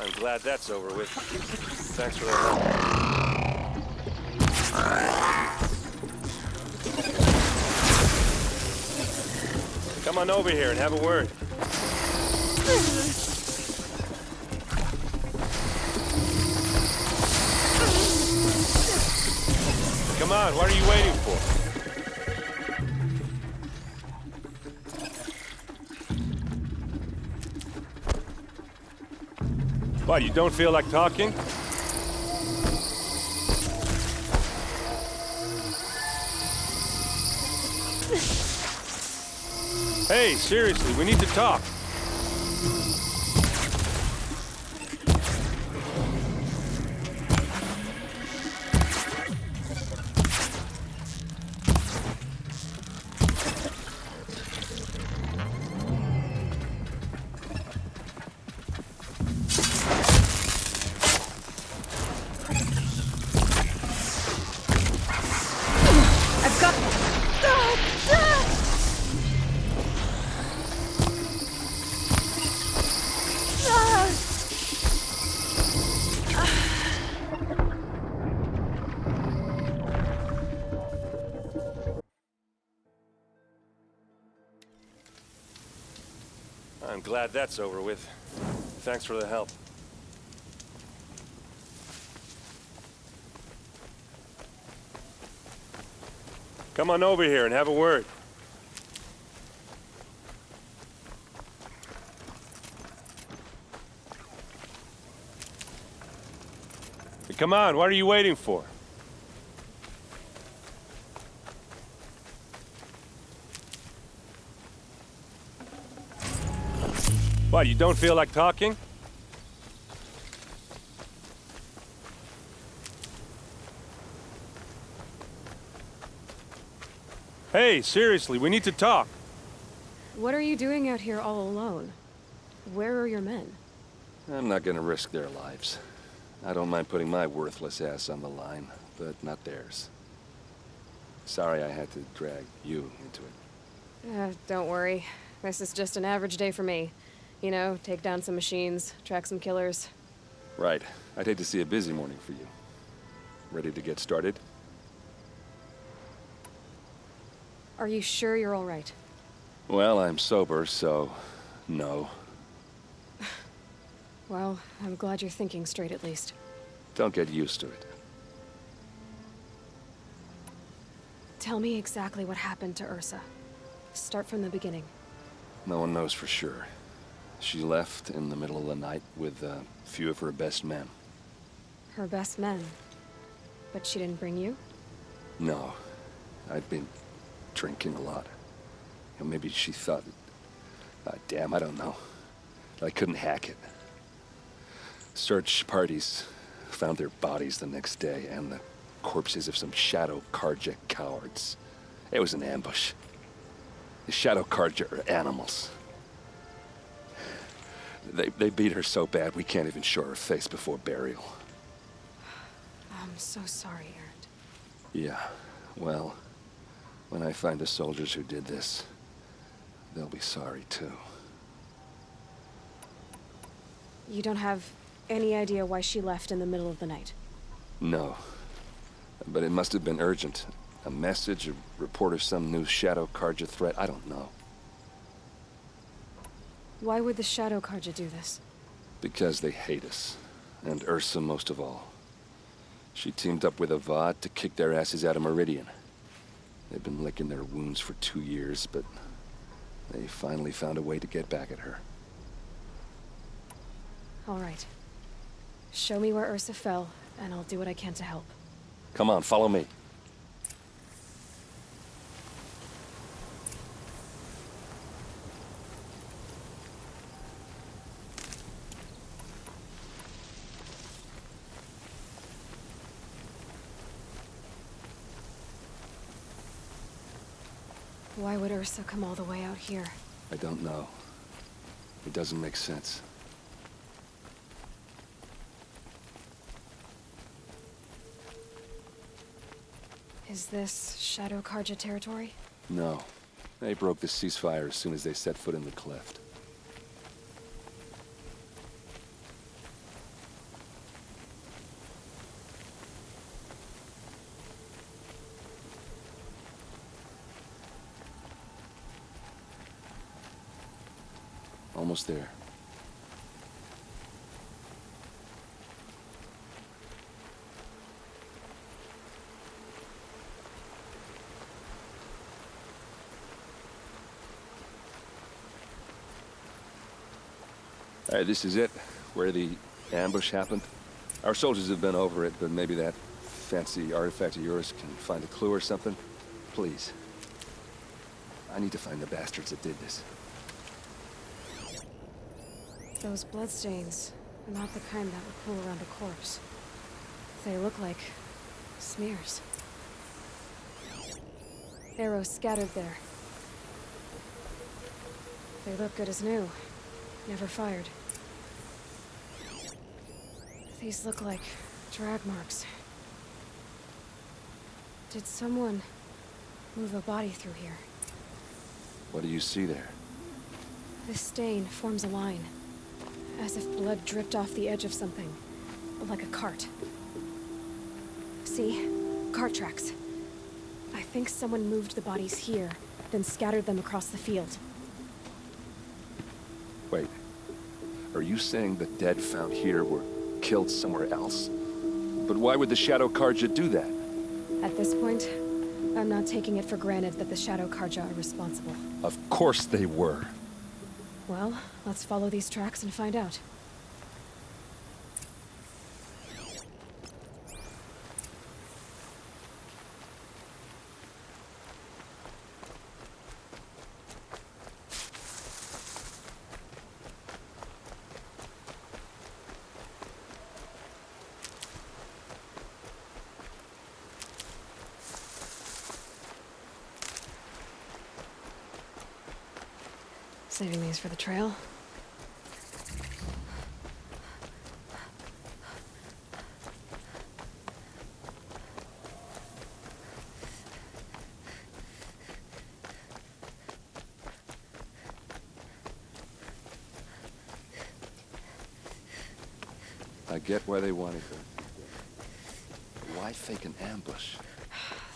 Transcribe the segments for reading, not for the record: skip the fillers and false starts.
I'm glad that's over with. Thanks for the help. Come on over here and have a word. Come on, what are you waiting for? What, you don't feel like talking? Hey, seriously, we need to talk. I'm glad that's over with. Thanks for the help. Come on over here and have a word. Come on, what are you waiting for? What, you don't feel like talking? Hey, seriously, we need to talk. What are you doing out here all alone? Where are your men? I'm not gonna risk their lives. I don't mind putting my worthless ass on the line, but not theirs. Sorry I had to drag you into it. Don't worry. This is just an average day for me. You know, take down some machines, track some killers. Right. I'd hate to see a busy morning for you. Ready to get started? Are you sure you're all right? Well, I'm sober, so no. Well, I'm glad you're thinking straight at least. Don't get used to it. Tell me exactly what happened to Ursa. Start from the beginning. No one knows for sure. She left in the middle of the night with a few of her best men. Her best men? But she didn't bring you? No. I'd been drinking a lot. Maybe she thought... damn, I don't know. I couldn't hack it. Search parties found their bodies the next day, and the corpses of some Shadow Carja cowards. It was an ambush. The Shadow Carja are animals. They beat her so bad we can't even show her face before burial. I'm so sorry, Erend. Yeah, well, when I find the soldiers who did this, they'll be sorry too. You don't have any idea why she left in the middle of the night? No, but it must have been urgent. A message, a report of some new Shadow Carja threat, I don't know. Why would the Shadow Carja do this? Because they hate us, and Ursa most of all. She teamed up with Avad to kick their asses out of Meridian. They've been licking their wounds for 2 years, but they finally found a way to get back at her. All right. Show me where Ursa fell, and I'll do what I can to help. Come on, follow me. Why would Ursa come all the way out here? I don't know. It doesn't make sense. Is this Shadow Carja territory? No. They broke the ceasefire as soon as they set foot in the cleft. almost there. All right, this is it, where the ambush happened. Our soldiers have been over it, but maybe that fancy artifact of yours can find a clue or something. Please. I need to find the bastards that did this. Those bloodstains are not the kind that would pool around a corpse. They look like smears. Arrows scattered there. They look good as new. Never fired. These look like drag marks. Did someone move a body through here? What do you see there? This stain forms a line, as if blood dripped off the edge of something, like a cart. See? Cart tracks. I think someone moved the bodies here, then scattered them across the field. Wait. Are you saying the dead found here were killed somewhere else? But why would the Shadow Carja do that? At this point, I'm not taking it for granted that the Shadow Carja are responsible. Of course they were. Well, let's follow these tracks and find out. Saving these for the trail. I get why they wanted her. Why fake an ambush?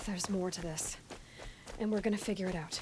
There's more to this, and we're gonna figure it out.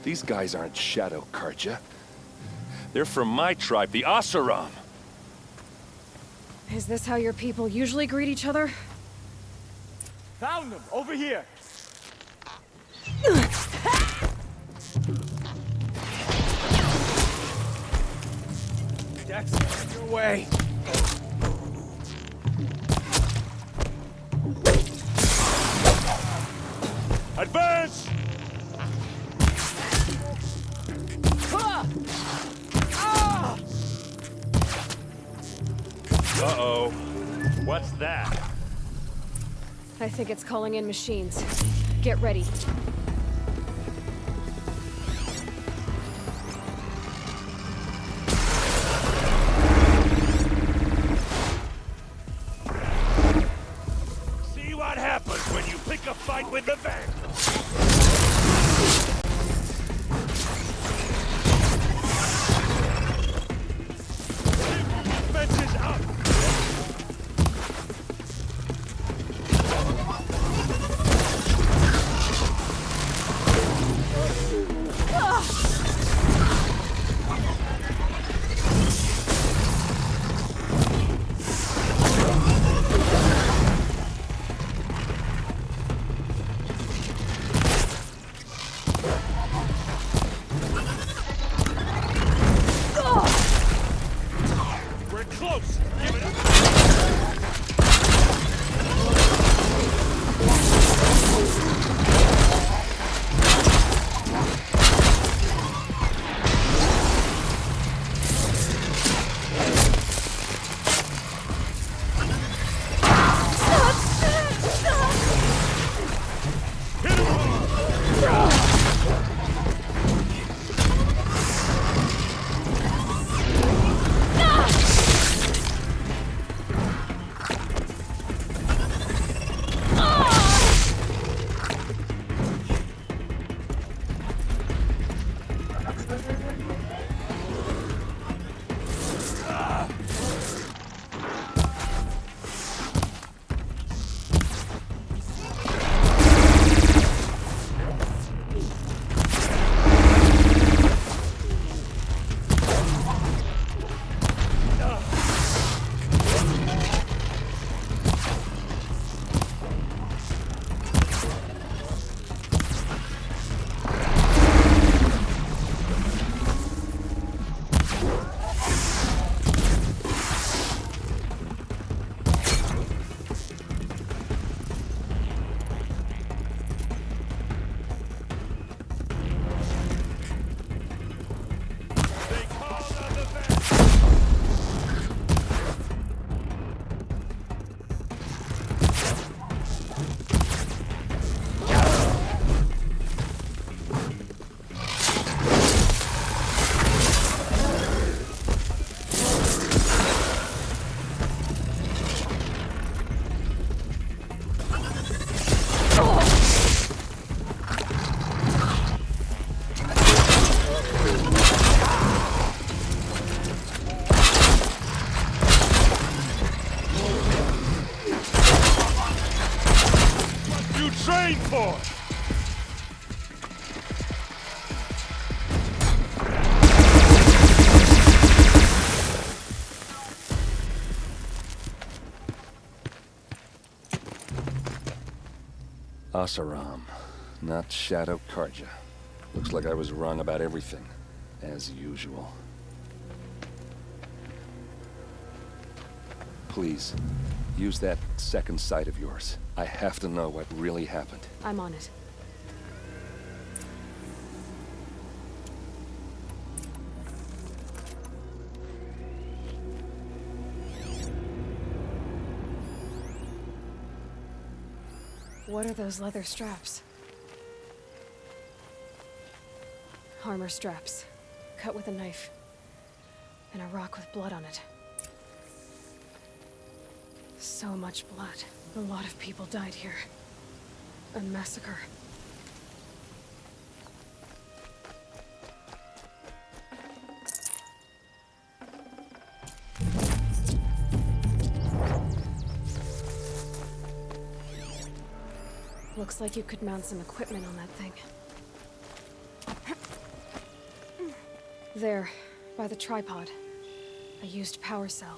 These guys aren't Shadow Carja. They're from my tribe, the Asuram. Is this how your people usually greet each other? Found them! Over here! Jackson, your way! Advance! Uh-oh. What's that? I think it's calling in machines. Get ready. See what happens when you pick a fight with the van. Fences up! trained for! Asaram, not Shadow Karja. Looks like I was wrong about everything, as usual. Please, use that second sight of yours. I have to know what really happened. I'm on it. What are those leather straps? Armor straps, cut with a knife, and a rock with blood on it. So much blood. A lot of people died here. A massacre. Looks like you could mount some equipment on that thing. There, by the tripod. A used power cell.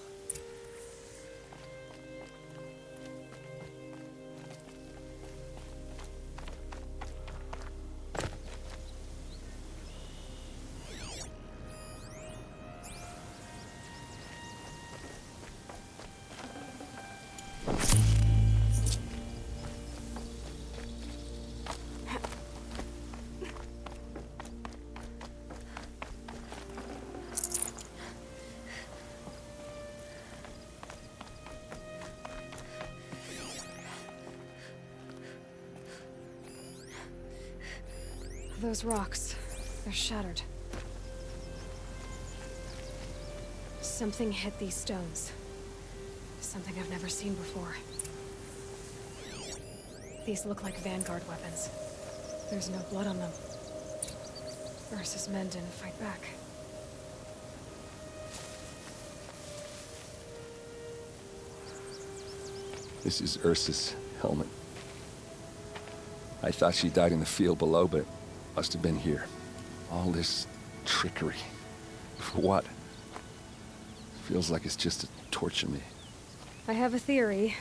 Those rocks, they're shattered. Something hit these stones. Something I've never seen before. These look like Vanguard weapons. There's no blood on them. Ursa's men didn't fight back. This is Ursa's helmet. I thought she died in the field below, but must have been here. All this trickery. For what? Feels like it's just to torture me. I have a theory,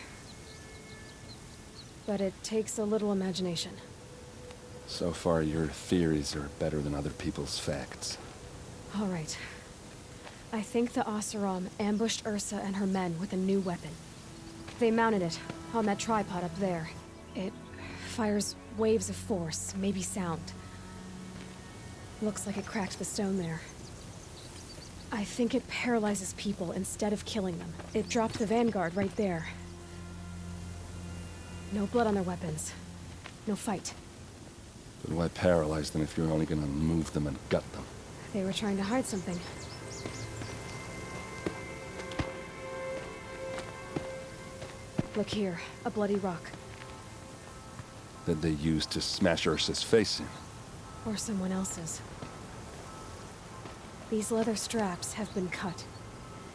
but it takes a little imagination. So far, your theories are better than other people's facts. All right. I think the Oseram ambushed Ursa and her men with a new weapon. They mounted it on that tripod up there. It fires waves of force, maybe sound. Looks like it cracked the stone there. I think it paralyzes people instead of killing them. It dropped the Vanguard right there. No blood on their weapons. No fight. But why paralyze them if you're only gonna move them and gut them? They were trying to hide something. Look here, a bloody rock. That they used to smash Ursa's face in. Or someone else's. These leather straps have been cut,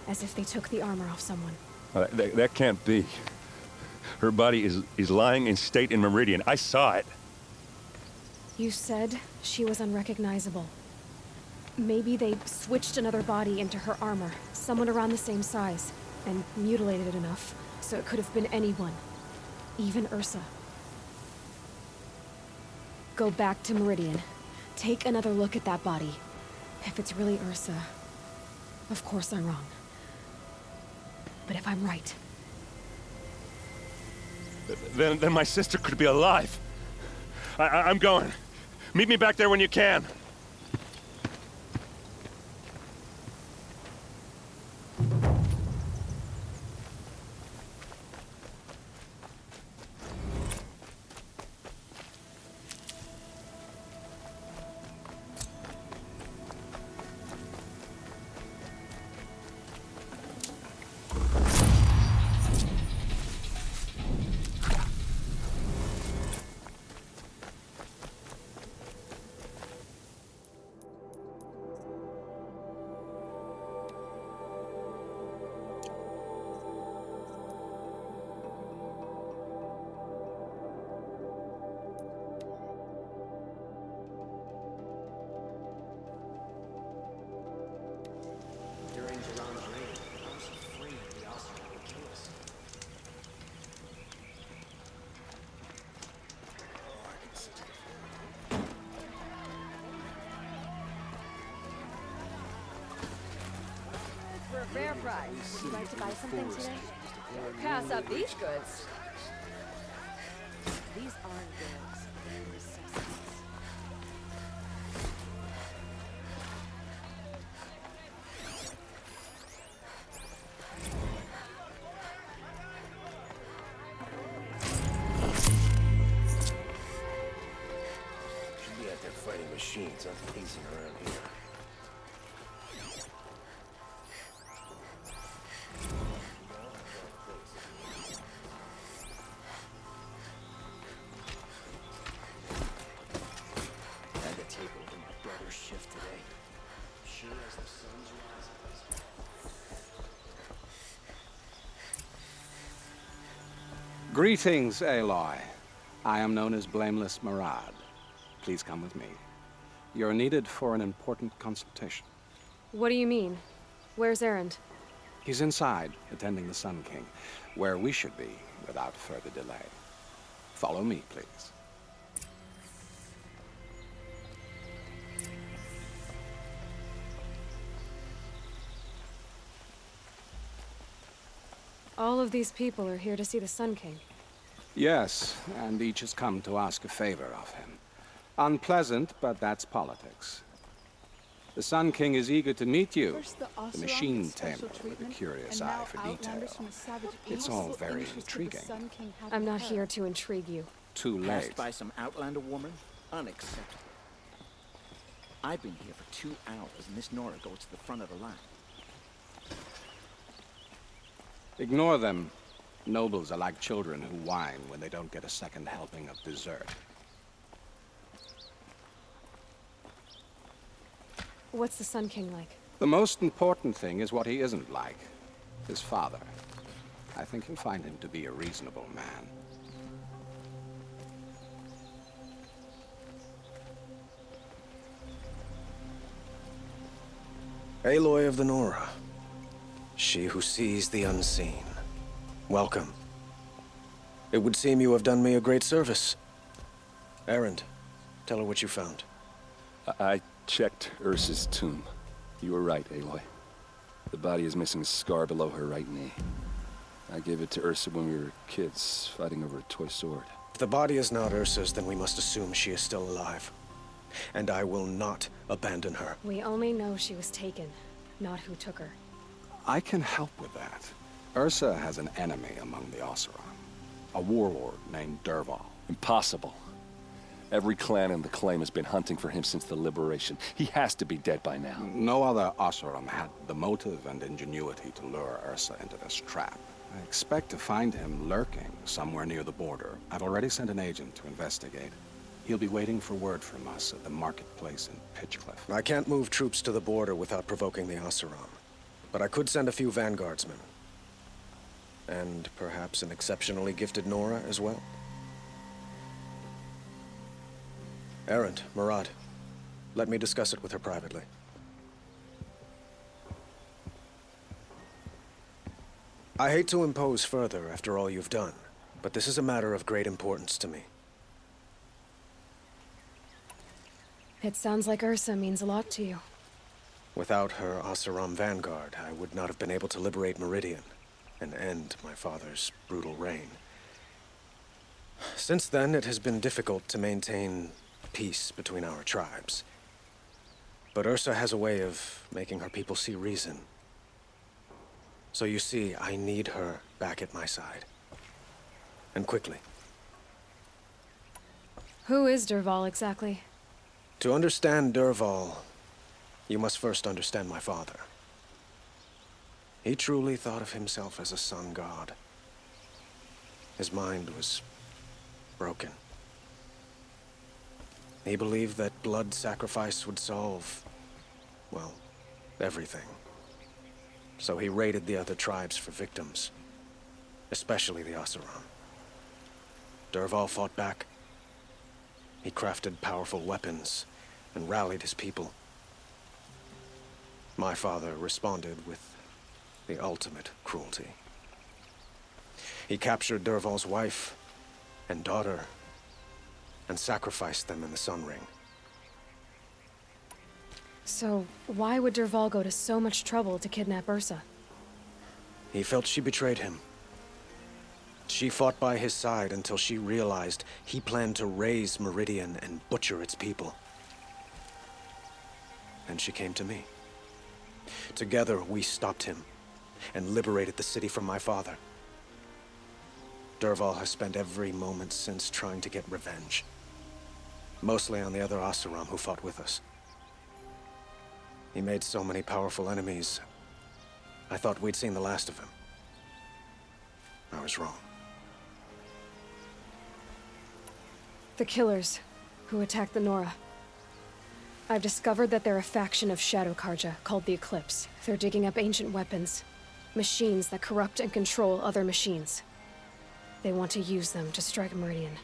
as if they took the armor off someone. That can't be. Her body is lying in state in Meridian. I saw it. You said she was unrecognizable. Maybe they switched another body into her armor, someone around the same size, and mutilated it enough, so it could have been anyone. Even Ursa. Go back to Meridian. Take another look at that body. If it's really Ursa, of course I'm wrong. But if I'm right... Then my sister could be alive. I'm going. Meet me back there when you can. Fair price. Would you like to buy something today? Pass up these goods. These aren't goods. They're necessities. Should be out there fighting machines. I'm pacing around here. Greetings, Aloy. I am known as Blameless Murad. Please come with me. You're needed for an important consultation. What do you mean? Where's Erend? He's inside, attending the Sun King, where we should be without further delay. Follow me, please. All of these people are here to see the Sun King. Yes, and each has come to ask a favor of him. Unpleasant, but that's politics. The Sun King is eager to meet you, the machine tamer with a curious eye for detail. It's all very intriguing. I'm not here to intrigue you. Too late. Passed by some Outlander woman? Unacceptable. I've been here for 2 hours, and Miss Nora goes to the front of the line. Ignore them. Nobles are like children who whine when they don't get a second helping of dessert. What's the Sun King like? The most important thing is what he isn't like. His father. I think you'll find him to be a reasonable man. Aloy of the Nora. She who sees the unseen. Welcome. It would seem you have done me a great service. Erend, tell her what you found. I checked Ursa's tomb. You were right, Aloy. The body is missing a scar below her right knee. I gave it to Ursa when we were kids, fighting over a toy sword. If the body is not Ursa's, then we must assume she is still alive. And I will not abandon her. We only know she was taken, not who took her. I can help with that. Ursa has an enemy among the Oseram. A warlord named Dervahl. Impossible. Every clan in the claim has been hunting for him since the liberation. He has to be dead by now. No other Oseram had the motive and ingenuity to lure Ursa into this trap. I expect to find him lurking somewhere near the border. I've already sent an agent to investigate. He'll be waiting for word from us at the marketplace in Pitchcliff. I can't move troops to the border without provoking the Oseram. But I could send a few vanguardsmen. And perhaps an exceptionally gifted Nora as well. Erend, Murad, let me discuss it with her privately. I hate to impose further after all you've done, but this is a matter of great importance to me. It sounds like Ursa means a lot to you. Without her Oseram vanguard, I would not have been able to liberate Meridian and end my father's brutal reign. Since then, it has been difficult to maintain peace between our tribes. But Ursa has a way of making her people see reason. So you see, I need her back at my side. And quickly. Who is Dervahl exactly? To understand Dervahl, you must first understand my father. He truly thought of himself as a sun god. His mind was broken. He believed that blood sacrifice would solve, well, everything. So he raided the other tribes for victims, especially the Oseram. Dervahl fought back. He crafted powerful weapons and rallied his people. My father responded with the ultimate cruelty. He captured Dervahl's wife and daughter and sacrificed them in the Sun Ring. So, why would Dervahl go to so much trouble to kidnap Ursa? He felt she betrayed him. She fought by his side until she realized he planned to raise Meridian and butcher its people. And she came to me. Together, we stopped him and liberated the city from my father. Dervahl has spent every moment since trying to get revenge. Mostly on the other Oseram who fought with us. He made so many powerful enemies, I thought we'd seen the last of him. I was wrong. The killers who attacked the Nora. I've discovered that they're a faction of Shadow Karja called the Eclipse. They're digging up ancient weapons. Machines that corrupt and control other machines. They want to use them to strike Meridian.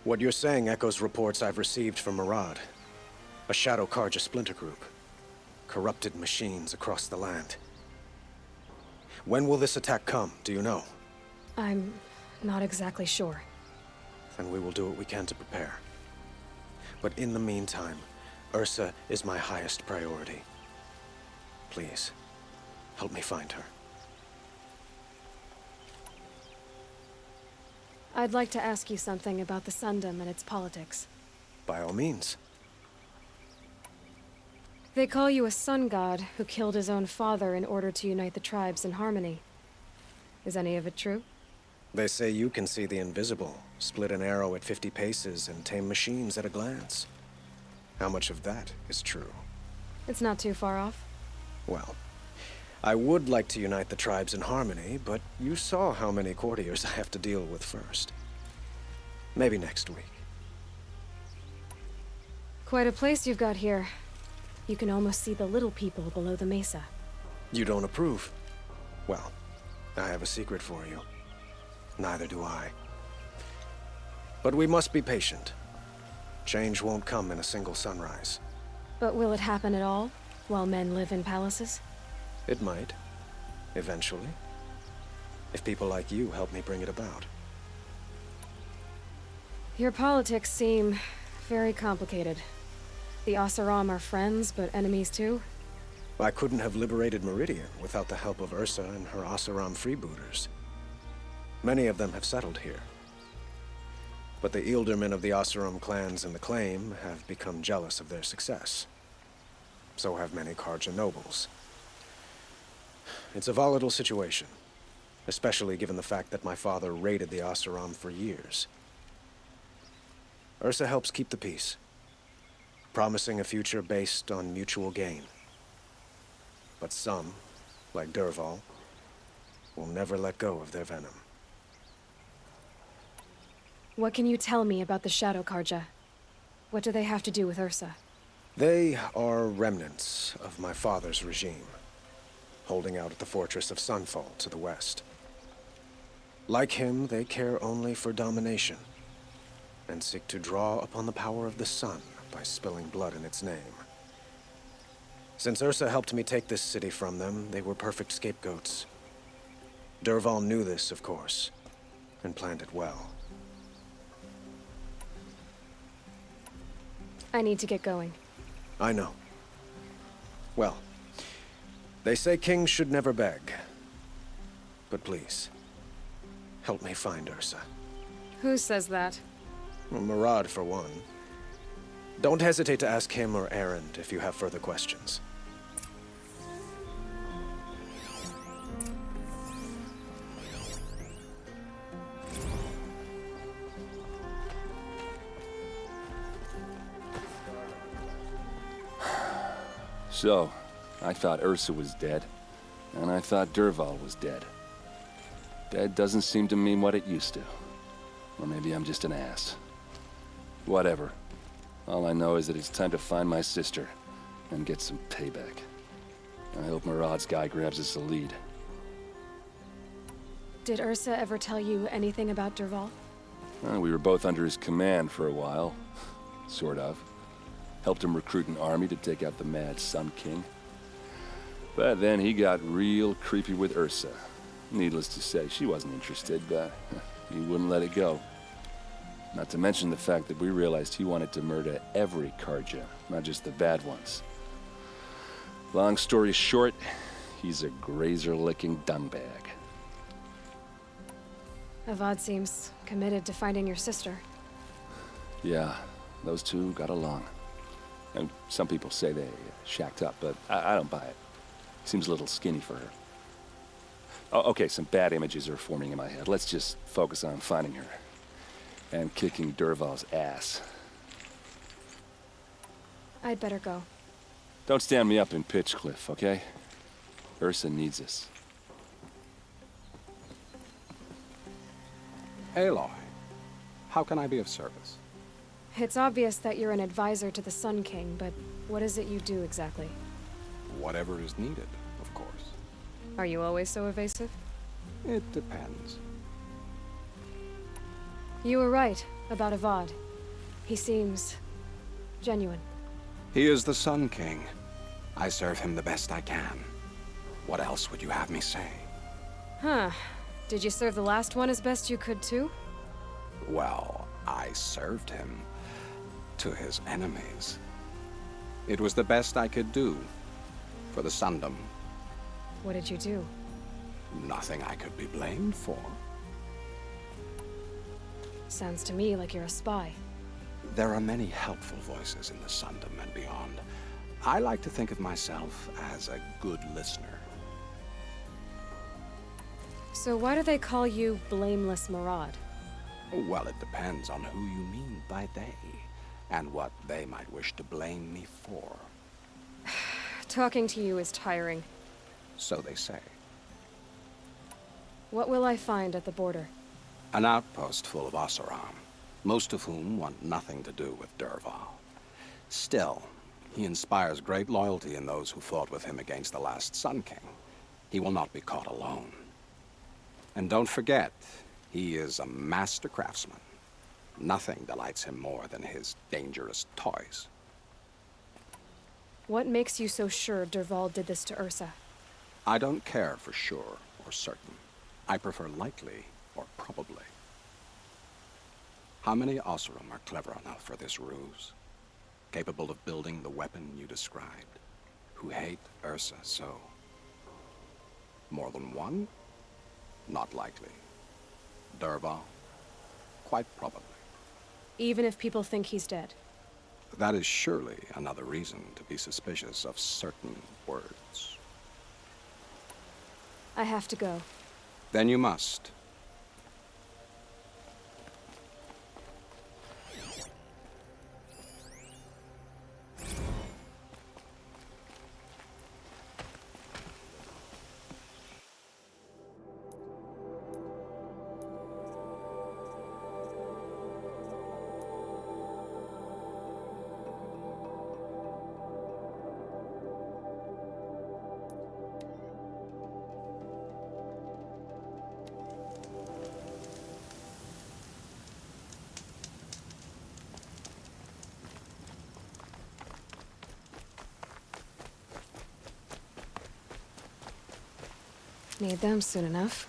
What you're saying echoes reports I've received from Murad. A Shadow Karja splinter group. Corrupted machines across the land. When will this attack come, do you know? I'm not exactly sure. Then we will do what we can to prepare. But in the meantime, Ursa is my highest priority. Please, help me find her. I'd like to ask you something about the Sundom and its politics. By all means. They call you a sun god who killed his own father in order to unite the tribes in harmony. Is any of it true? They say you can see the invisible, split an arrow at 50 paces, and tame machines at a glance. How much of that is true? It's not too far off. Well, I would like to unite the tribes in harmony, but you saw how many courtiers I have to deal with first. Maybe next week. Quite a place you've got here. You can almost see the little people below the mesa. You don't approve? Well, I have a secret for you. Neither do I. But we must be patient. Change won't come in a single sunrise. But will it happen at all, while men live in palaces? It might. Eventually. If people like you help me bring it about. Your politics seem very complicated. The Oseram are friends, but enemies too? I couldn't have liberated Meridian without the help of Ursa and her Oseram freebooters. Many of them have settled here. But the Ealdormen of the Oseram clans in the Claim have become jealous of their success. So have many Karja nobles. It's a volatile situation, especially given the fact that my father raided the Oseram for years. Ursa helps keep the peace, promising a future based on mutual gain. But some, like Dervahl, will never let go of their venom. What can you tell me about the Shadow Karja? What do they have to do with Ursa? They are remnants of my father's regime, holding out at the fortress of Sunfall to the west. Like him, they care only for domination, and seek to draw upon the power of the sun by spilling blood in its name. Since Ursa helped me take this city from them, they were perfect scapegoats. Dervahl knew this, of course, and planned it well. I need to get going. I know. Well, they say kings should never beg. But please, help me find Ursa. Who says that? Well, Murad, for one. Don't hesitate to ask him or Erend if you have further questions. So, I thought Ursa was dead, and I thought Dervahl was dead. Dead doesn't seem to mean what it used to. Or maybe I'm just an ass. Whatever. All I know is that it's time to find my sister and get some payback. I hope Murad's guy grabs us a lead. Did Ursa ever tell you anything about Dervahl? We were both under his command for a while. Sort of. Helped him recruit an army to take out the mad Sun King. But then he got real creepy with Ursa. Needless to say, she wasn't interested, but he wouldn't let it go. Not to mention the fact that we realized he wanted to murder every Karja, not just the bad ones. Long story short, he's a grazer-licking dungbag. Avad seems committed to finding your sister. Yeah, those two got along. And some people say they shacked up, but I don't buy it. Seems a little skinny for her. Oh, okay, some bad images are forming in my head. Let's just focus on finding her. And kicking Dervahl's ass. I'd better go. Don't stand me up in Pitchcliff, okay? Ursa needs us. Aloy, how can I be of service? It's obvious that you're an advisor to the Sun King, but what is it you do exactly? Whatever is needed, of course. Are you always so evasive? It depends. You were right about Avad. He seems genuine. He is the Sun King. I serve him the best I can. What else would you have me say? Huh. Did you serve the last one as best you could too? Well, I served him to his enemies. It was the best I could do for the Sundom. What did you do? Nothing I could be blamed for. Sounds to me like you're a spy. There are many helpful voices in the Sundom and beyond. I like to think of myself as a good listener. So why do they call you Blameless Marad? Well, it depends on who you mean by they, and what they might wish to blame me for. Talking to you is tiring. So they say. What will I find at the border? An outpost full of Oseram, most of whom want nothing to do with Dervahl. Still, he inspires great loyalty in those who fought with him against the last Sun King. He will not be caught alone. And don't forget, he is a master craftsman. Nothing delights him more than his dangerous toys. What makes you so sure Dervahl did this to Ursa? I don't care for sure or certain. I prefer likely or probably. How many Oseram are clever enough for this ruse? Capable of building the weapon you described? Who hate Ursa so? More than one? Not likely. Dervahl? Quite probably. Even if people think he's dead? That is surely another reason to be suspicious of certain words. I have to go. Then you must. Need them soon enough.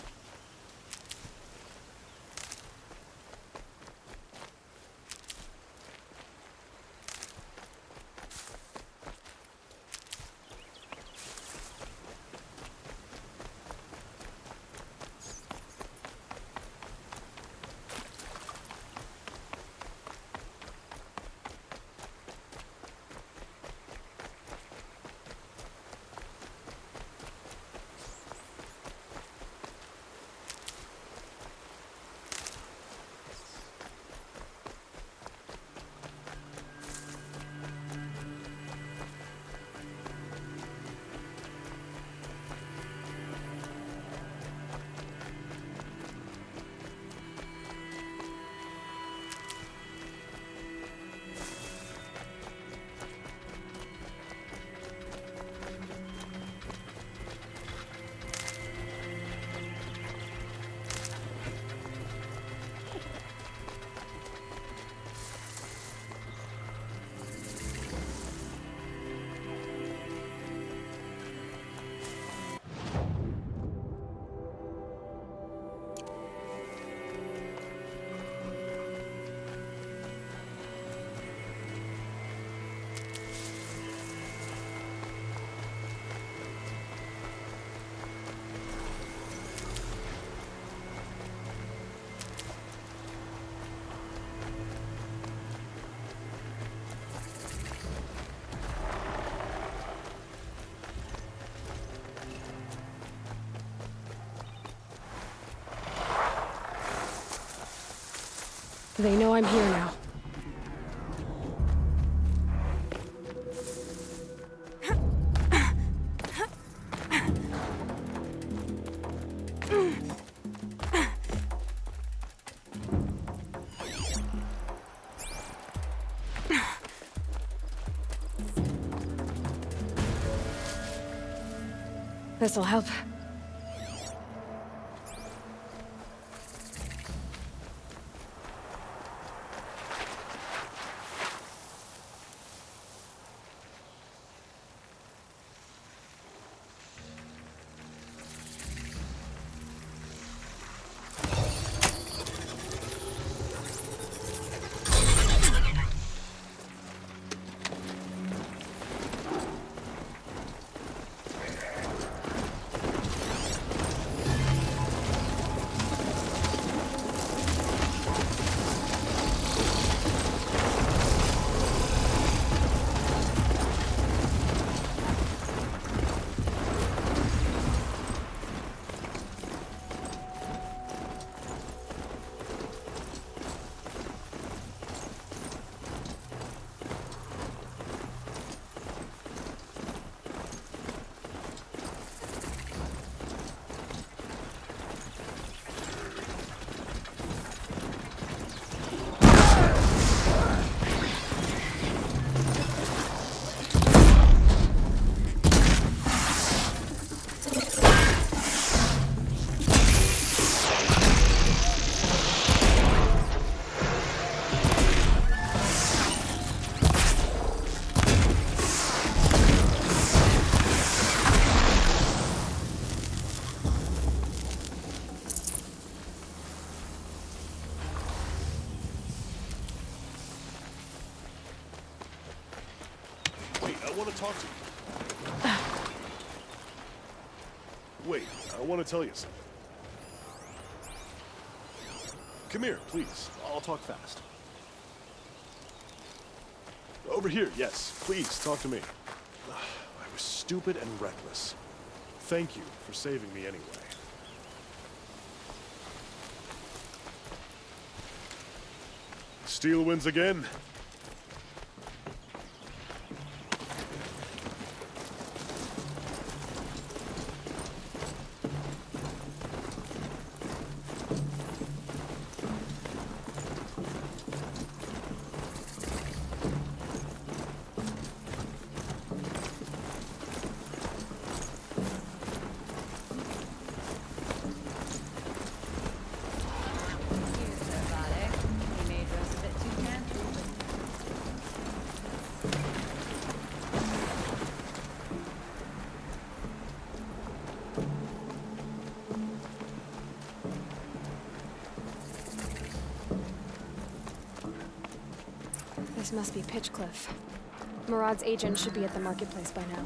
They know I'm here now. This'll help. I want to talk to you. Wait, I want to tell you something. Come here, please. I'll talk fast. Over here, yes. Please, talk to me. I was stupid and reckless. Thank you for saving me anyway. Steel wins again. This must be Pitchcliff. Murad's agent should be at the marketplace by now.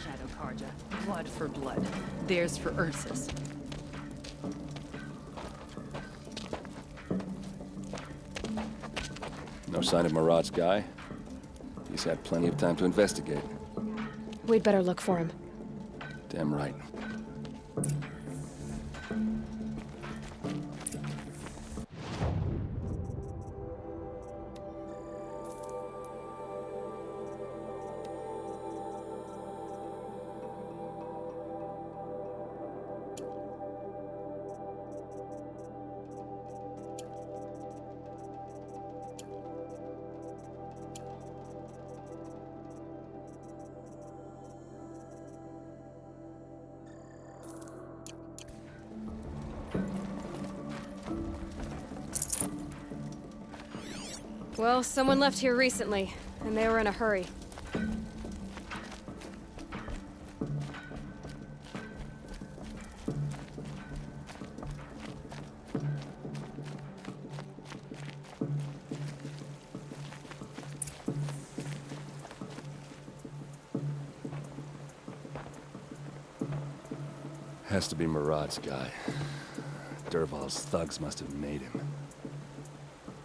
Shadow Karja. Blood for blood. Theirs for Ursus. No sign of Murad's guy? He's had plenty of time to investigate. We'd better look for him. Damn right. Well, someone left here recently, and they were in a hurry. Has to be Murad's guy. Dervahl's thugs must have made him.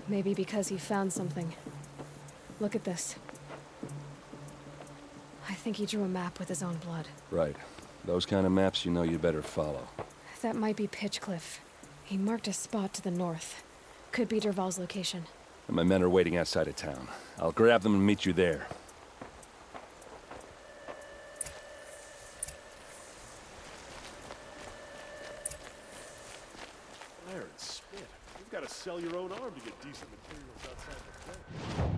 Maybe because he found something. Look at this. I think he drew a map with his own blood. Right. Those kind of maps you know you better follow. That might be Pitchcliff. He marked a spot to the north. Could be Derval's location. And my men are waiting outside of town. I'll grab them and meet you there. Iron spit. You've got to sell your own arm to get decent materials outside the plant.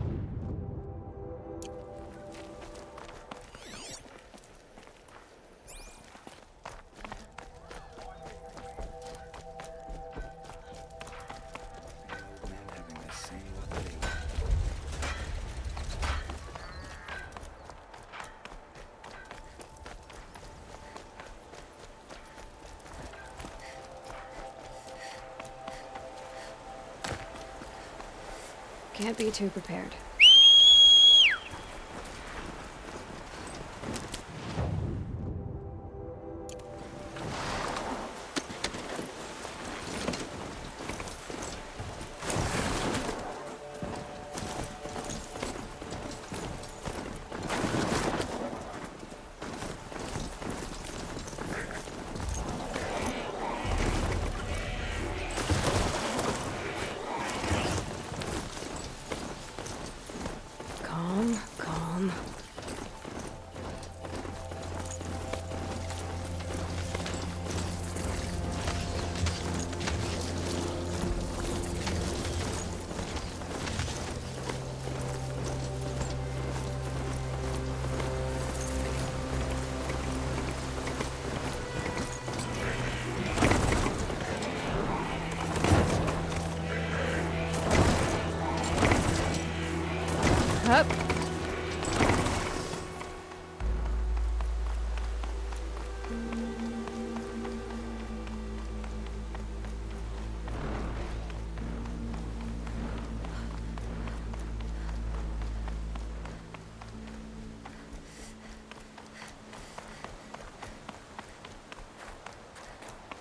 Can't be too prepared. Calm. Up.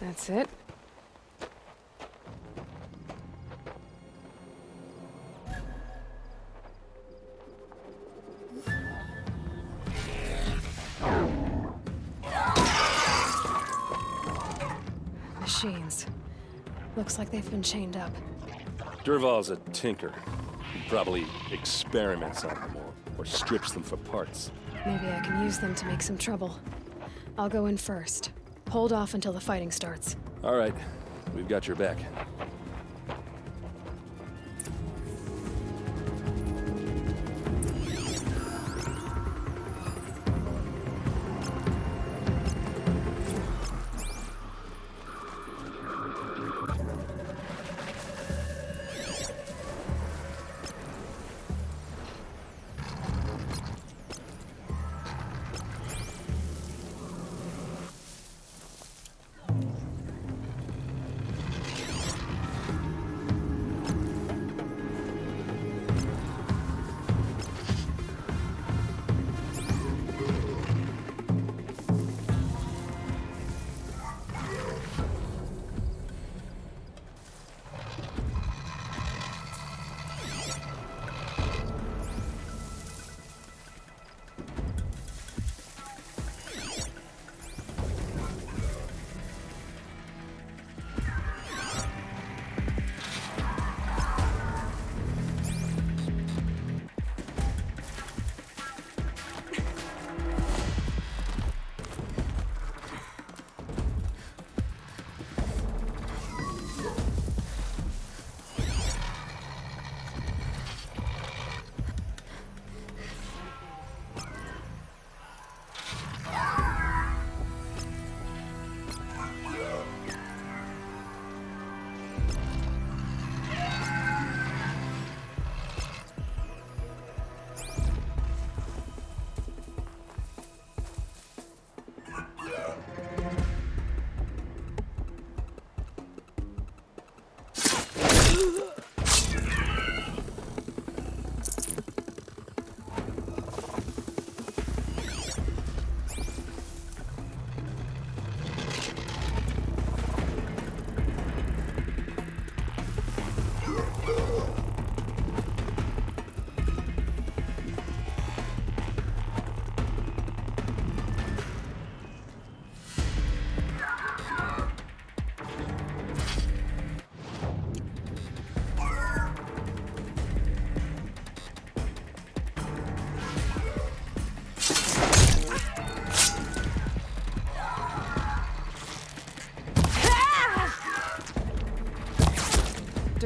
That's it. Machines. Looks like they've been chained up. Derval's a tinker. He probably experiments on them or strips them for parts. Maybe I can use them to make some trouble. I'll go in first. Hold off until the fighting starts. All right. We've got your back.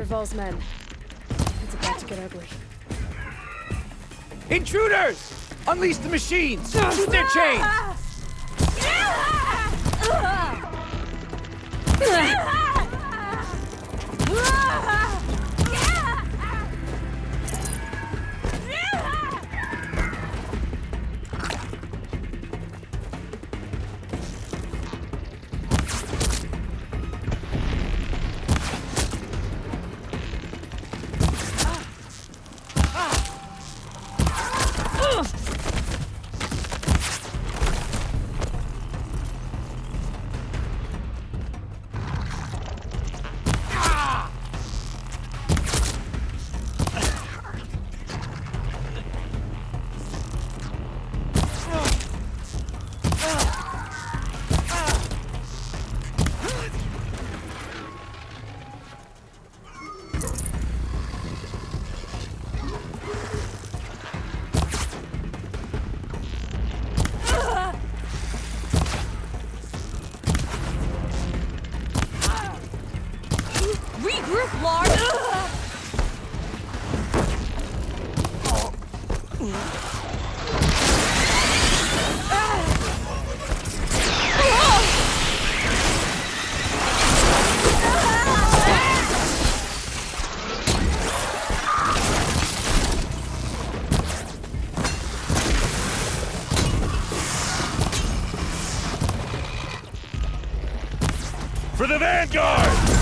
Dervahl's men. It's about to get ugly. Intruders! Unleash the machines! Shoot their chains! Regroup, Lord! For the Vanguard!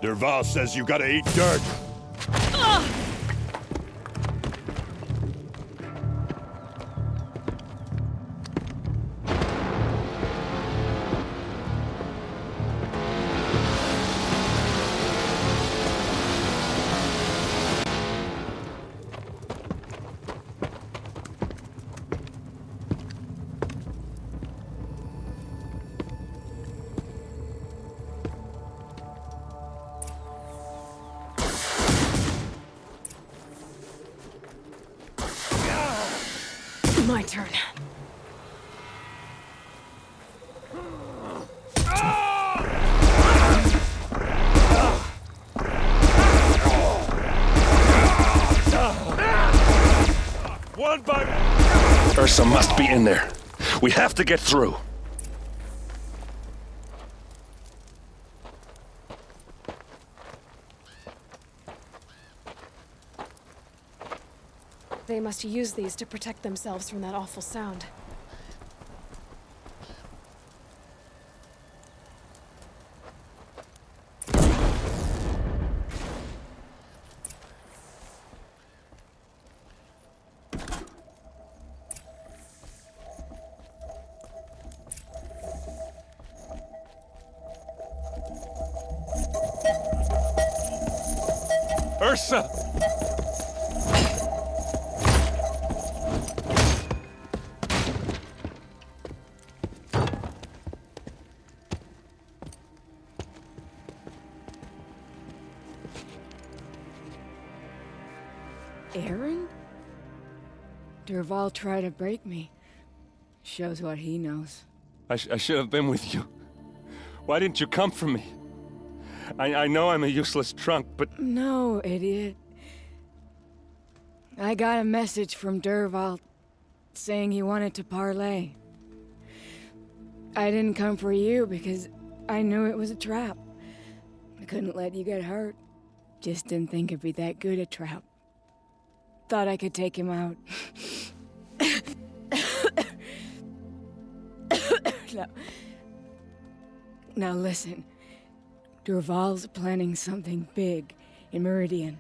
Dervahl says you gotta eat dirt. My turn. One by... Ursa must be in there. We have to get through. They must use these to protect themselves from that awful sound. Ursa! Aaron? Durval tried to break me. Shows what he knows. I should have been with you. Why didn't you come for me? I know I'm a useless trunk, but... No, idiot. I got a message from Durval saying he wanted to parlay. I didn't come for you because I knew it was a trap. I couldn't let you get hurt. Just didn't think it'd be that good a trap. Thought I could take him out. Now listen. Durval's planning something big in Meridian.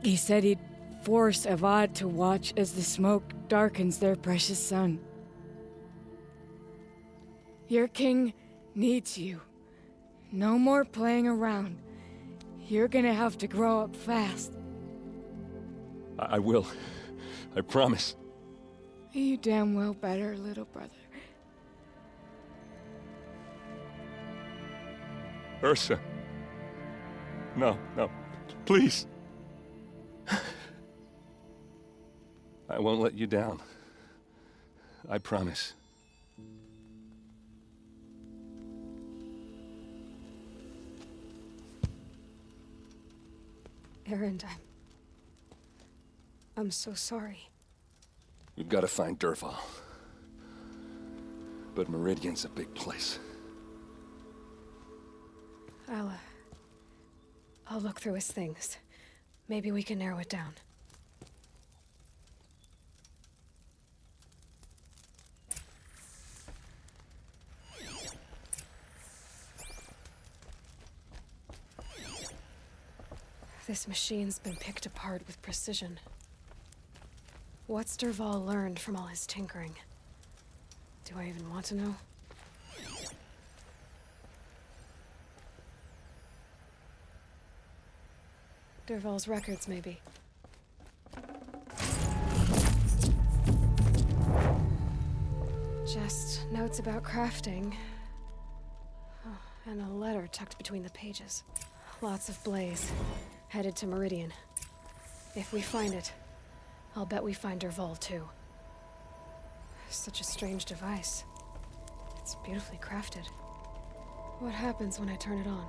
He said he'd force Avad to watch as the smoke darkens their precious sun. Your king needs you. No more playing around. You're gonna have to grow up fast. I will. I promise. You damn well better, little brother. Ursa. No, please. I won't let you down. I promise. Aaron, I'm so sorry. We've got to find Durval. But Meridian's a big place. I'll look through his things. Maybe we can narrow it down. This machine's been picked apart with precision. What's Durval learned from all his tinkering? Do I even want to know? Durval's records, maybe. Just notes about crafting. Oh, and a letter tucked between the pages. Lots of blaze. Headed to Meridian. If we find it, I'll bet we find Durval too. Such a strange device. It's beautifully crafted. What happens when I turn it on?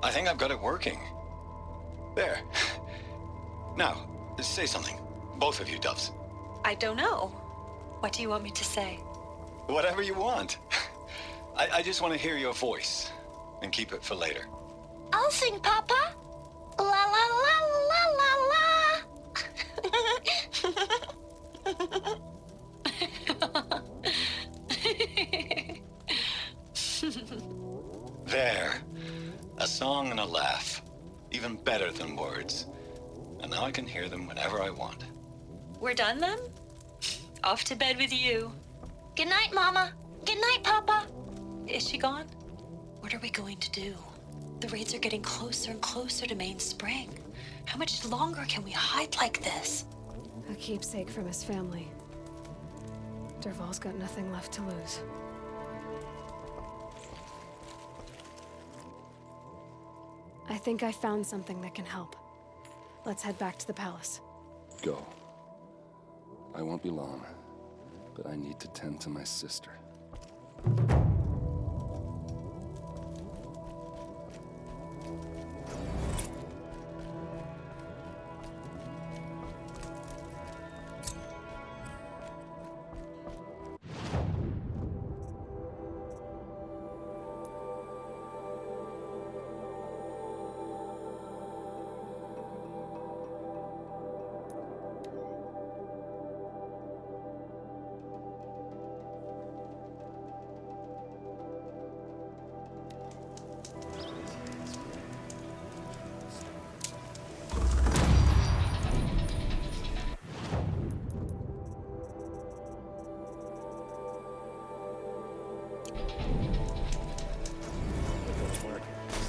I think I've got it working. There. Now, say something. Both of you, Doves. I don't know. What do you want me to say? Whatever you want. I just want to hear your voice. And keep it for later. I'll sing, Papa. La la la la la la. There. A song and a laugh. Even better than words. And now I can hear them whenever I want. We're done then? Off to bed with you. Good night, Mama. Good night, Papa. Is she gone? What are we going to do? The raids are getting closer and closer to Main Spring. How much longer can we hide like this? A keepsake from his family. Durval's got nothing left to lose. I think I found something that can help. Let's head back to the palace. Go. I won't be long, but I need to tend to my sister.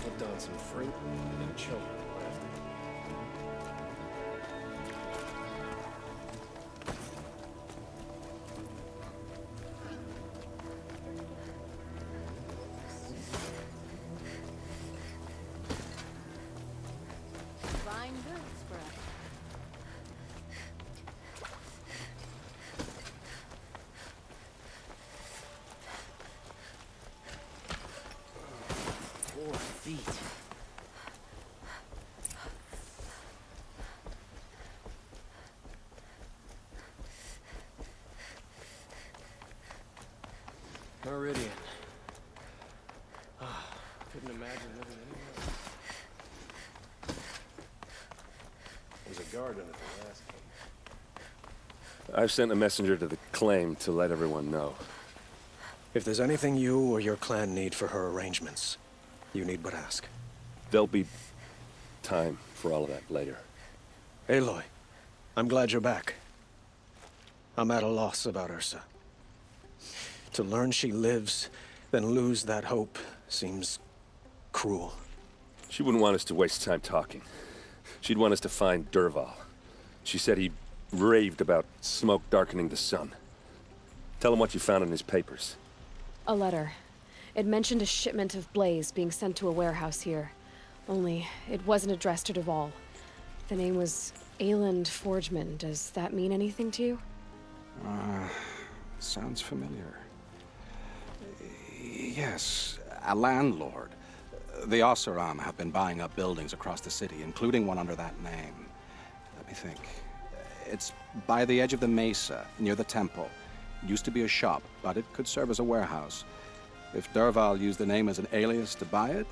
Slipped on some fruit and children left. Fine goods for us. Poor feet. Meridian. Couldn't imagine living anywhere else. There's a garden at the last camp. I've sent a messenger to the claim to let everyone know. If there's anything you or your clan need for her arrangements, you need but ask. There'll be time for all of that later. Aloy, I'm glad you're back. I'm at a loss about Ursa. To learn she lives, then lose that hope, seems cruel. She wouldn't want us to waste time talking. She'd want us to find Dervahl. She said he raved about smoke darkening the sun. Tell him what you found in his papers. A letter. It mentioned a shipment of blaze being sent to a warehouse here. Only, it wasn't addressed to Dervahl. The name was Ayland Forgeman. Does that mean anything to you? Sounds familiar. Yes, a landlord. The Oseram have been buying up buildings across the city, including one under that name. Let me think. It's by the edge of the mesa, near the temple. It used to be a shop, but it could serve as a warehouse. If Dervahl used the name as an alias to buy it,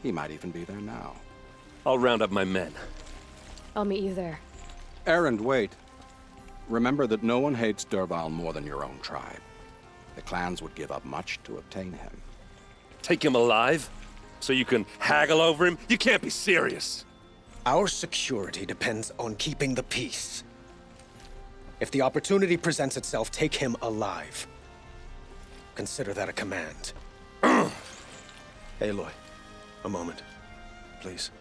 he might even be there now. I'll round up my men. I'll meet you there. Erend, wait. Remember that no one hates Dervahl more than your own tribe. The clans would give up much to obtain him. Take him alive? So you can haggle over him? You can't be serious! Our security depends on keeping the peace. If the opportunity presents itself, take him alive. Consider that a command. Aloy, a moment, please.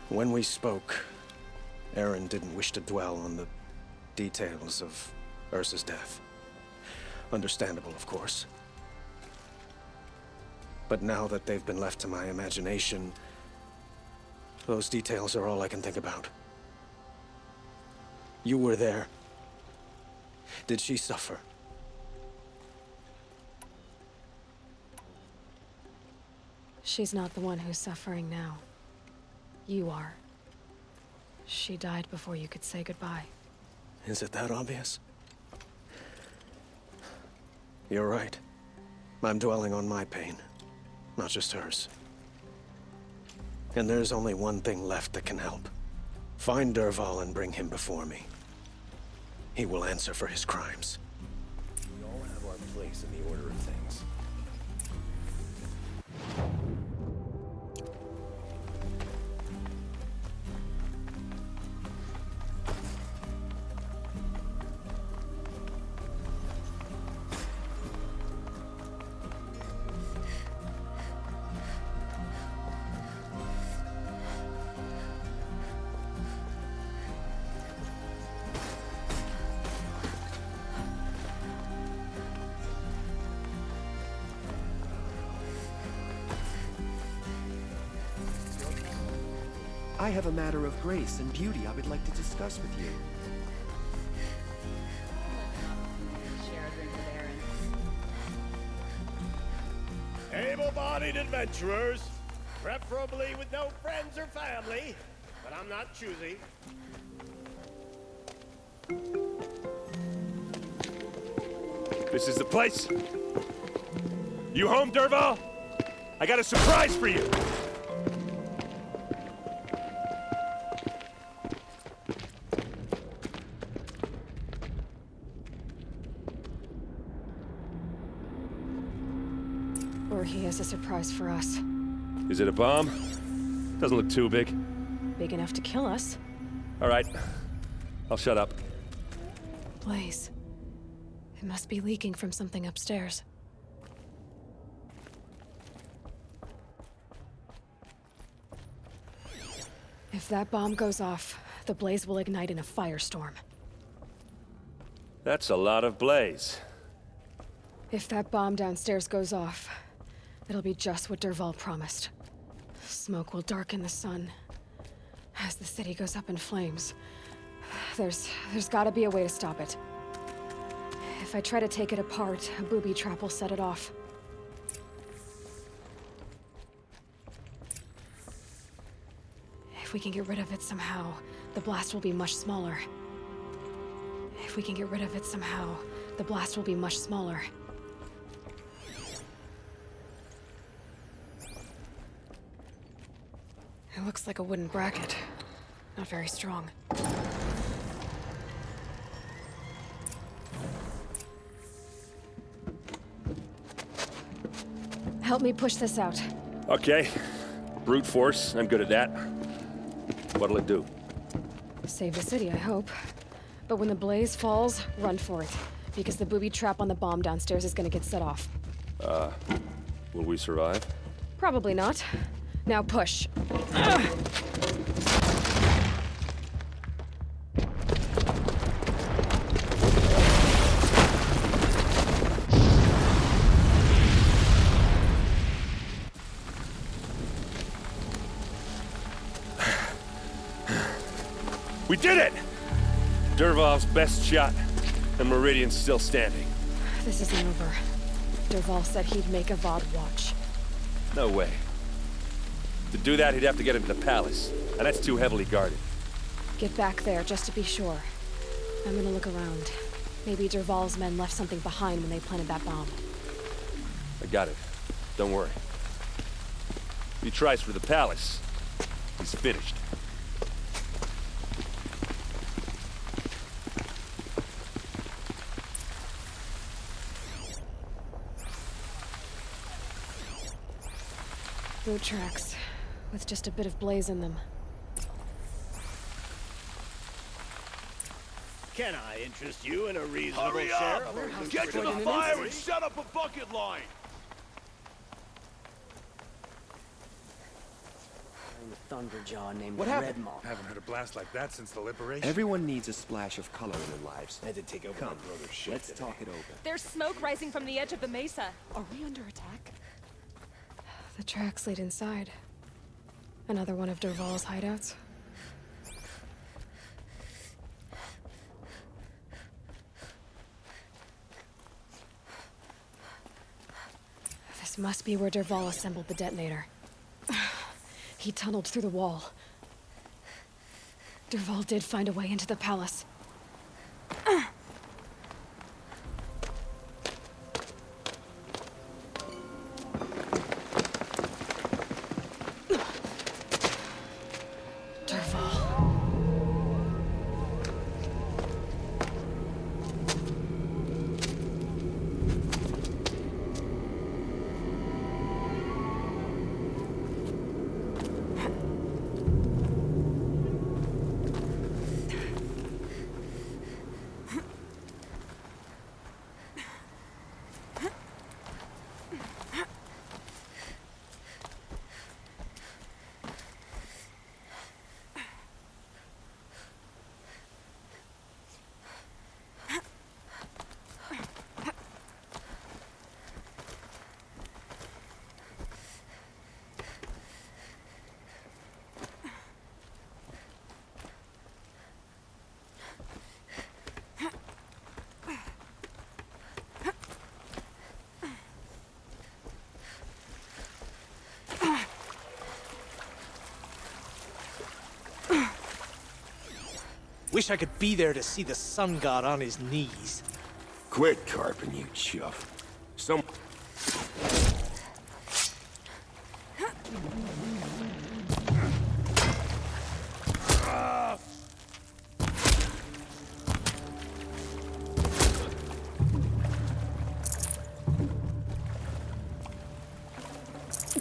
When we spoke, Erend didn't wish to dwell on the details of Ursa's death. Understandable, of course. But now that they've been left to my imagination, those details are all I can think about. You were there. Did she suffer? She's not the one who's suffering now. You are. She died before you could say goodbye. Is it that obvious? You're right. I'm dwelling on my pain, not just hers. And there's only one thing left that can help. Find Dervahl and bring him before me. He will answer for his crimes. We all have our place in the order of things. I have a matter of grace and beauty I would like to discuss with you. Share a drink with Aaron. Able-bodied adventurers, preferably with no friends or family, but I'm not choosy. This is the place. You home, Dervahl? I got a surprise for you. Or he has a surprise for us. Is it a bomb? Doesn't look too big. Big enough to kill us. All right. I'll shut up. Blaze. It must be leaking from something upstairs. If that bomb goes off, the blaze will ignite in a firestorm. That's a lot of blaze. If that bomb downstairs goes off, it'll be just what Dervahl promised. Smoke will darken the sun. As the city goes up in flames, there's gotta be a way to stop it. If I try to take it apart, a booby trap will set it off. If we can get rid of it somehow, the blast will be much smaller. If we can get rid of it somehow, the blast will be much smaller. It looks like a wooden bracket. Not very strong. Help me push this out. Okay. Brute force. I'm good at that. What'll it do? Save the city, I hope. But when the blaze falls, run for it. Because the booby trap on the bomb downstairs is gonna get set off. Will we survive? Probably not. Now push. We did it! Dervahl's best shot, and Meridian's still standing. This isn't over. Dervahl said he'd make a VOD watch. No way. To do that, he'd have to get into the palace, and that's too heavily guarded. Get back there, just to be sure. I'm gonna look around. Maybe Dervahl's men left something behind when they planted that bomb. I got it. Don't worry. If he tries for the palace, he's finished. Boot tracks, with just a bit of blaze in them. Can I interest you in a reasonable Hurry share up! of our Get to the fire and set up a bucket line! Thunderjaw named What happened? Redmaw. Haven't heard a blast like that since the liberation. Everyone needs a splash of color in their lives. Had to take over Come, my brother's shit. let's talk it over. There's smoke rising from the edge of the mesa. Are we under attack? The tracks lead inside. Another one of Dervahl's hideouts. This must be where Dervahl assembled the detonator. He tunneled through the wall. Dervahl did find a way into the palace. Wish I could be there to see the sun god on his knees. Quit carping, you chuff. Some...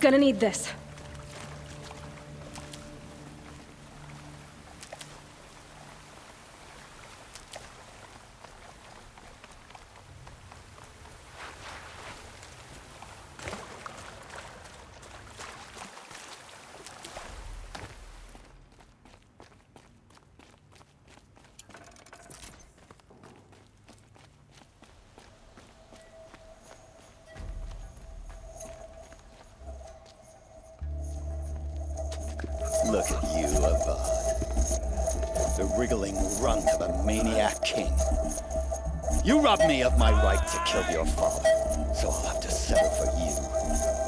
Gonna need this. Look at you, Avad. The wriggling runt of a maniac king. You robbed me of my right to kill your father, so I'll have to settle for you.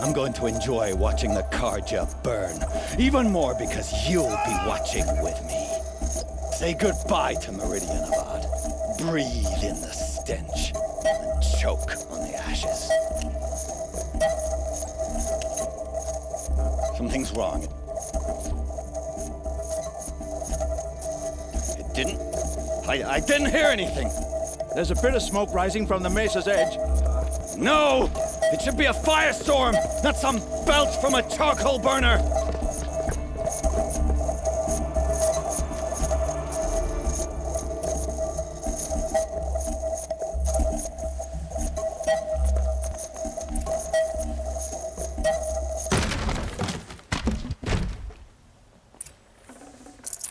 I'm going to enjoy watching the Karja burn, even more because you'll be watching with me. Say goodbye to Meridian, Avad. Breathe in the stench, and choke on the ashes. Something's wrong. I didn't hear anything. There's a bit of smoke rising from the mesa's edge. No! It should be a firestorm, not some belch from a charcoal burner!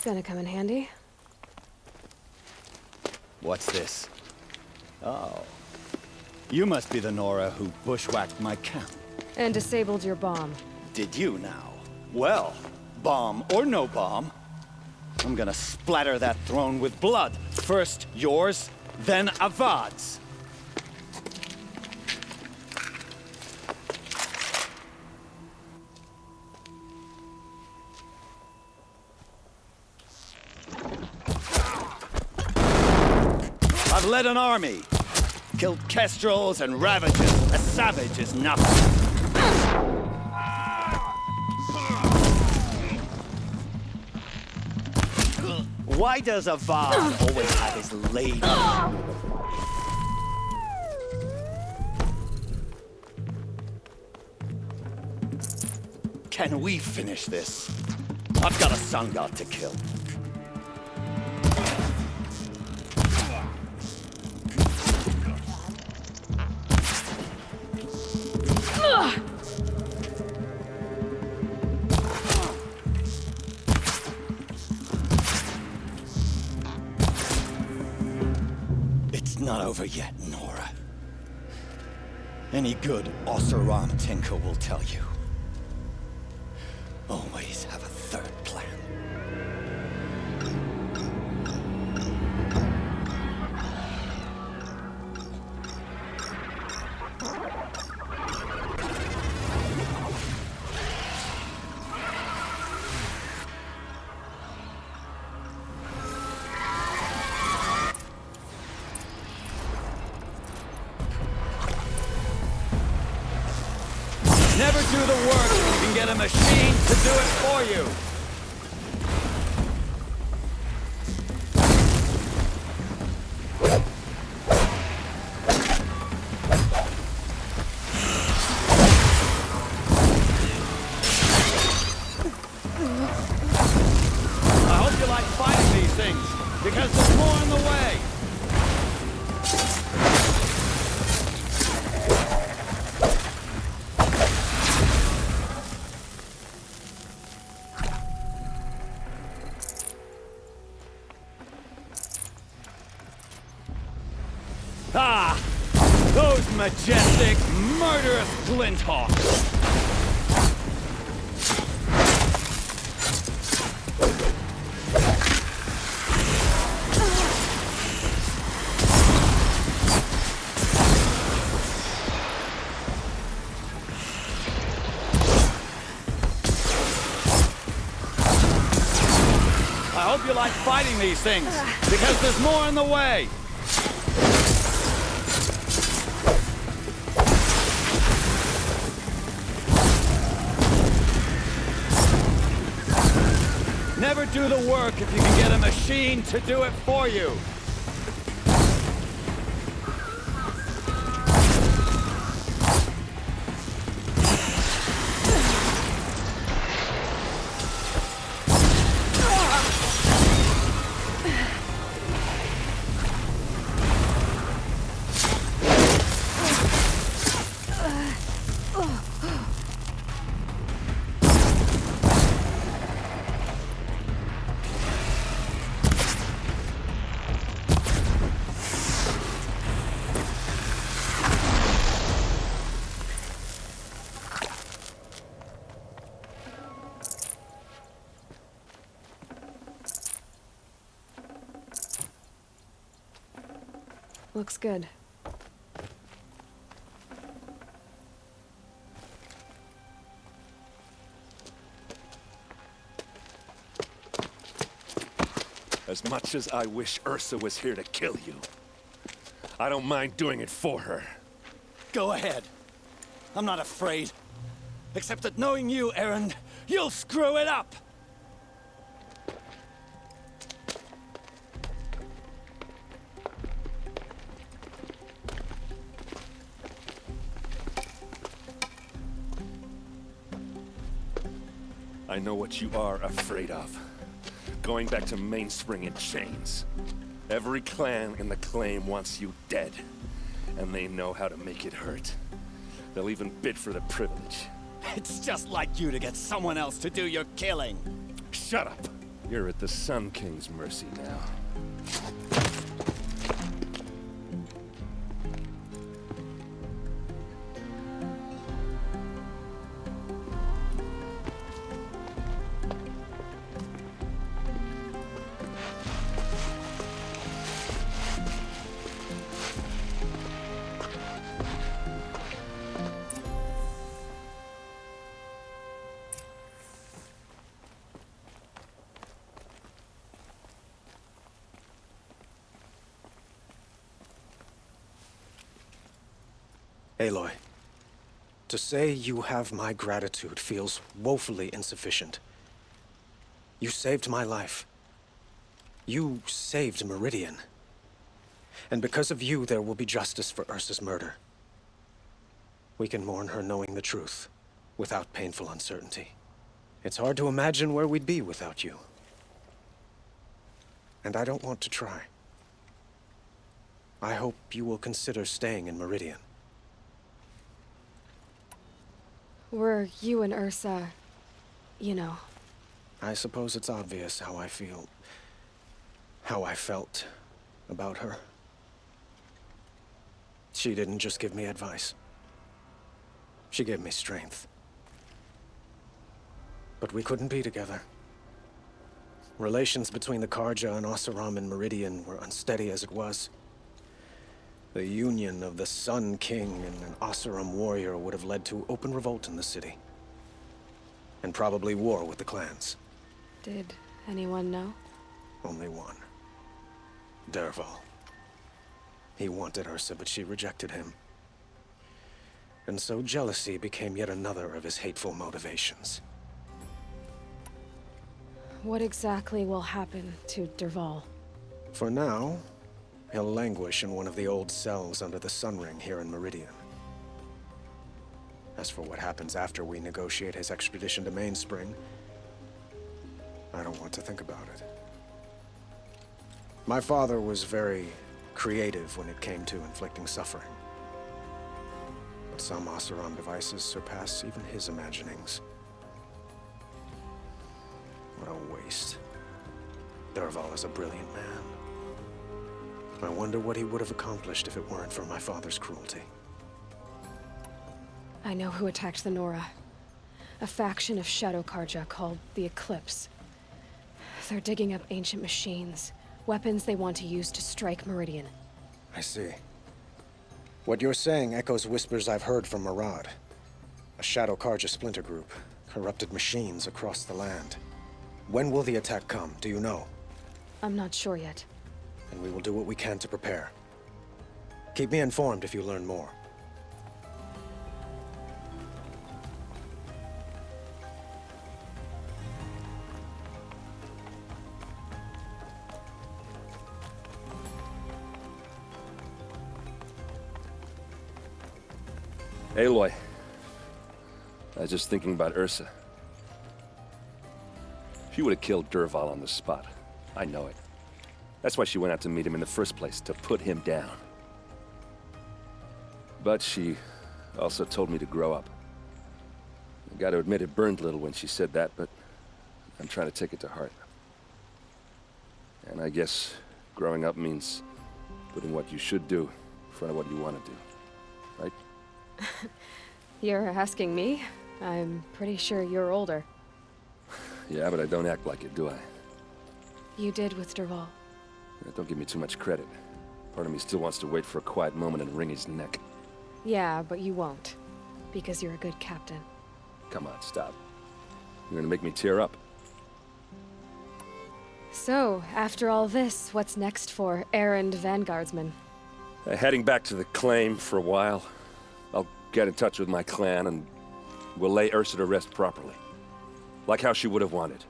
Gonna come in handy. What's this? Oh. You must be the Nora who bushwhacked my camp. And disabled your bomb. Did you now? Well, bomb or no bomb, I'm gonna splatter that throne with blood. First yours, then Avad's. I've led an army. Killed kestrels and ravages. A savage is nothing. Why does Avad always have his lady? Can we finish this? I've got a sun god to kill. It's not over yet, Nora. Any good Oseram tinker will tell you. Always have a third plan. Never do the work when you can get a machine to do it for you. I hope you like fighting these things, because there's more on the way. Ah! Those majestic, murderous glinthawks! I hope you like fighting these things, because there's more in the way. Never do the work if you can get a machine to do it for you. Looks good. As much as I wish Ursa was here to kill you, I don't mind doing it for her. Go ahead. I'm not afraid. Except that knowing you, Aaron, you'll screw it up! I know what you are afraid of. Going back to Mainspring in chains. Every clan in the claim wants you dead. And they know how to make it hurt. They'll even bid for the privilege. It's just like you to get someone else to do your killing. Shut up! You're at the Sun King's mercy now. Aloy, to say you have my gratitude feels woefully insufficient. You saved my life. You saved Meridian. And because of you, there will be justice for Ursa's murder. We can mourn her knowing the truth, without painful uncertainty. It's hard to imagine where we'd be without you. And I don't want to try. I hope you will consider staying in Meridian. Were you and Ursa, you know? I suppose it's obvious how I feel. How I felt about her. She didn't just give me advice. She gave me strength. But we couldn't be together. Relations between the Karja and Oseram and Meridian were unsteady as it was. The union of the Sun King and an Oseram warrior would have led to open revolt in the city. And probably war with the clans. Did anyone know? Only one. Dervahl. He wanted Ursa, but she rejected him. And so jealousy became yet another of his hateful motivations. What exactly will happen to Dervahl? For now, he'll languish in one of the old cells under the Sun Ring here in Meridian. As for what happens after we negotiate his extradition to Mainspring, I don't want to think about it. My father was very creative when it came to inflicting suffering. But some Oseram devices surpass even his imaginings. What a waste. Dervahl is a brilliant man. I wonder what he would have accomplished if it weren't for my father's cruelty. I know who attacked the Nora. A faction of Shadow Karja called the Eclipse. They're digging up ancient machines, weapons they want to use to strike Meridian. I see. What you're saying echoes whispers I've heard from Murad. A Shadow Karja splinter group, corrupted machines across the land. When will the attack come, do you know? I'm not sure yet. And we will do what we can to prepare. Keep me informed if you learn more. Aloy, I was just thinking about Ursa. She would have killed Dervahl on the spot. I know it. That's why she went out to meet him in the first place, to put him down. But she also told me to grow up. I gotta admit it burned a little when she said that, but I'm trying to take it to heart. And I guess growing up means putting what you should do in front of what you want to do, right? You're asking me? I'm pretty sure you're older. Yeah, but I don't act like it, do I? You did with Dervahl. Don't give me too much credit. Part of me still wants to wait for a quiet moment and wring his neck. Yeah, but you won't. Because you're a good captain. Come on, stop. You're gonna make me tear up. So, after all this, what's next for errand vanguardsman? Heading back to the claim for a while. I'll get in touch with my clan and we'll lay Ursa to rest properly. Like how she would have wanted.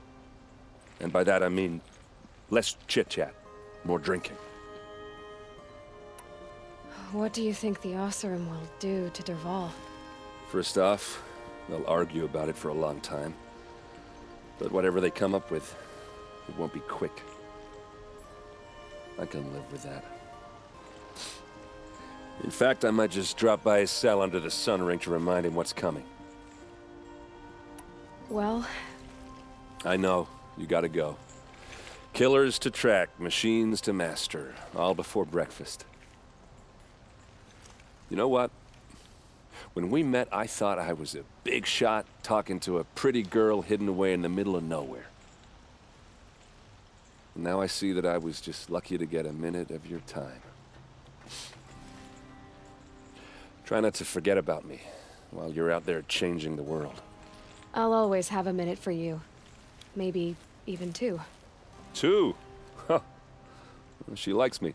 And by that I mean less chit-chat, more drinking. What do you think the AORUS will do to Dervahl? First off, they'll argue about it for a long time. But whatever they come up with, it won't be quick. I can live with that. In fact, I might just drop by his cell under the sun ring to remind him what's coming. Well... I know, you gotta go. Killers to track, machines to master, all before breakfast. You know what? When we met, I thought I was a big shot talking to a pretty girl hidden away in the middle of nowhere. And now I see that I was just lucky to get a minute of your time. Try not to forget about me while you're out there changing the world. I'll always have a minute for you. Maybe even two. 2? Huh. She likes me.